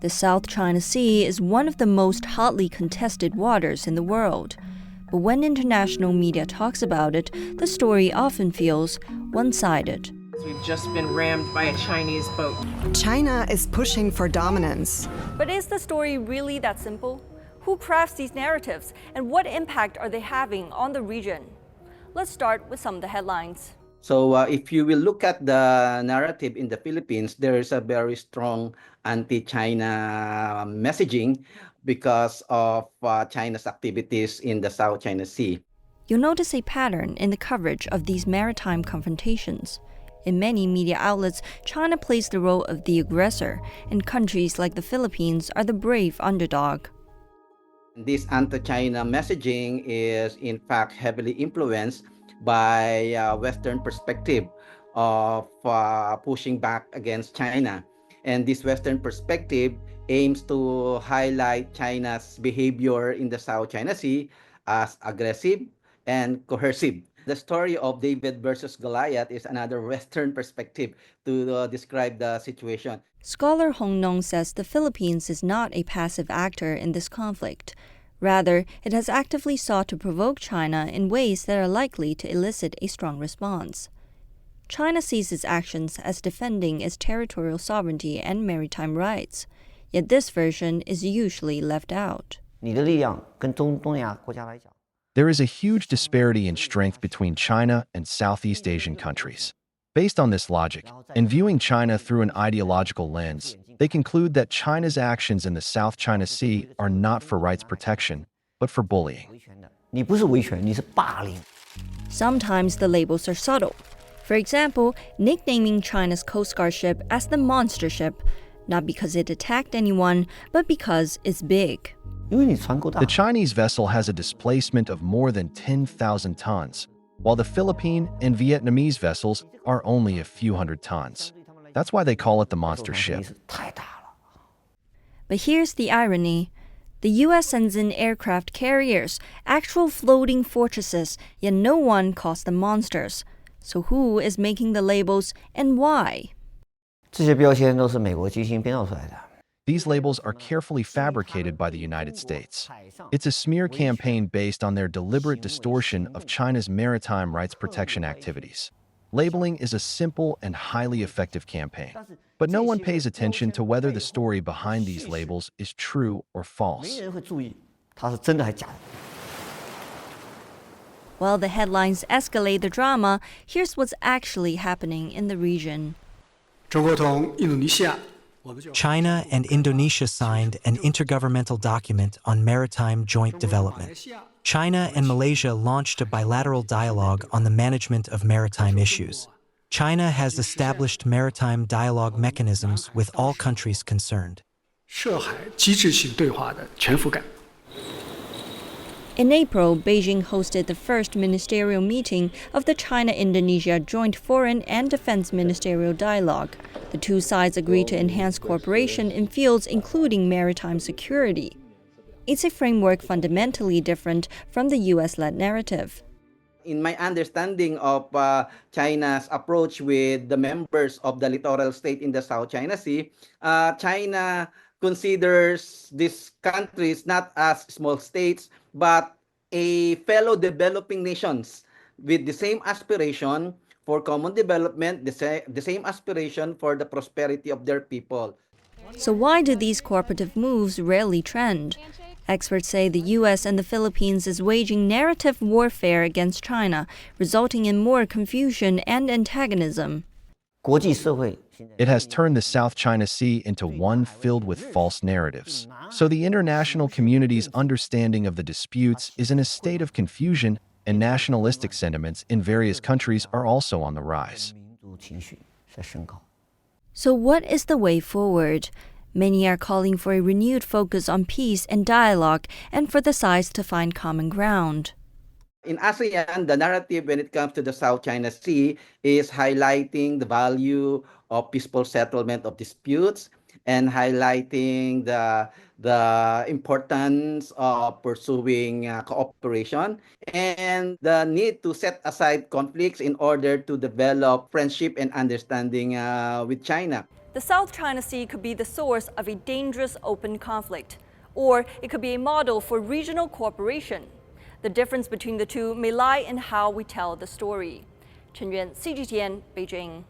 The South China Sea is one of the most hotly contested waters in the world. But when international media talks about it, the story often feels one-sided. We've just been rammed by a Chinese boat. China is pushing for dominance. But is the story really that simple? Who crafts these narratives, and what impact are they having on the region? Let's start with some of the headlines. So if you will look at the narrative in the Philippines, there is a very strong anti-China messaging because of China's activities in the South China Sea. You'll notice a pattern in the coverage of these maritime confrontations. In many media outlets, China plays the role of the aggressor, and countries like the Philippines are the brave underdog. This anti-China messaging is in fact heavily influenced by Western perspective of pushing back against China. And this Western perspective aims to highlight China's behavior in the South China Sea as aggressive and coercive. The story of David versus Goliath is another Western perspective to describe the situation. Scholar Hong Nong says the Philippines is not a passive actor in this conflict. Rather, it has actively sought to provoke China in ways that are likely to elicit a strong response. China sees its actions as defending its territorial sovereignty and maritime rights, yet this version is usually left out. There is a huge disparity in strength between China and Southeast Asian countries. Based on this logic, and viewing China through an ideological lens, they conclude that China's actions in the South China Sea are not for rights protection, but for bullying. Sometimes the labels are subtle. For example, nicknaming China's Coast Guard ship as the monster ship, not because it attacked anyone, but because it's big. The Chinese vessel has a displacement of more than 10,000 tons, while the Philippine and Vietnamese vessels are only a few hundred tons. That's why they call it the monster ship. But here's the irony. The US sends in aircraft carriers, actual floating fortresses, yet no one calls them monsters. So who is making the labels and why? These labels are carefully fabricated by the United States. It's a smear campaign based on their deliberate distortion of China's maritime rights protection activities. Labeling is a simple and highly effective campaign, but no one pays attention to whether the story behind these labels is true or false. While the headlines escalate the drama, here's what's actually happening in the region. China and Indonesia signed an intergovernmental document on maritime joint development. China and Malaysia launched a bilateral dialogue on the management of maritime issues. China has established maritime dialogue mechanisms with all countries concerned. In April, Beijing hosted the first ministerial meeting of the China-Indonesia Joint Foreign and Defense Ministerial Dialogue. The two sides agreed to enhance cooperation in fields including maritime security. It's a framework fundamentally different from the US-led narrative. In my understanding of China's approach with the members of the littoral state in the South China Sea, China considers these countries not as small states, but a fellow developing nations with the same aspiration for common development, the same aspiration for the prosperity of their people. So why do these cooperative moves rarely trend? Experts say the US and the Philippines is waging narrative warfare against China, resulting in more confusion and antagonism. It has turned the South China Sea into one filled with false narratives. So the international community's understanding of the disputes is in a state of confusion, and nationalistic sentiments in various countries are also on the rise. So what is the way forward? Many are calling for a renewed focus on peace and dialogue and for the sides to find common ground. In ASEAN, the narrative when it comes to the South China Sea is highlighting the value of peaceful settlement of disputes and highlighting the importance of pursuing cooperation and the need to set aside conflicts in order to develop friendship and understanding with China. The South China Sea could be the source of a dangerous open conflict, or it could be a model for regional cooperation. The difference between the two may lie in how we tell the story. Chen Yuan, CGTN, Beijing.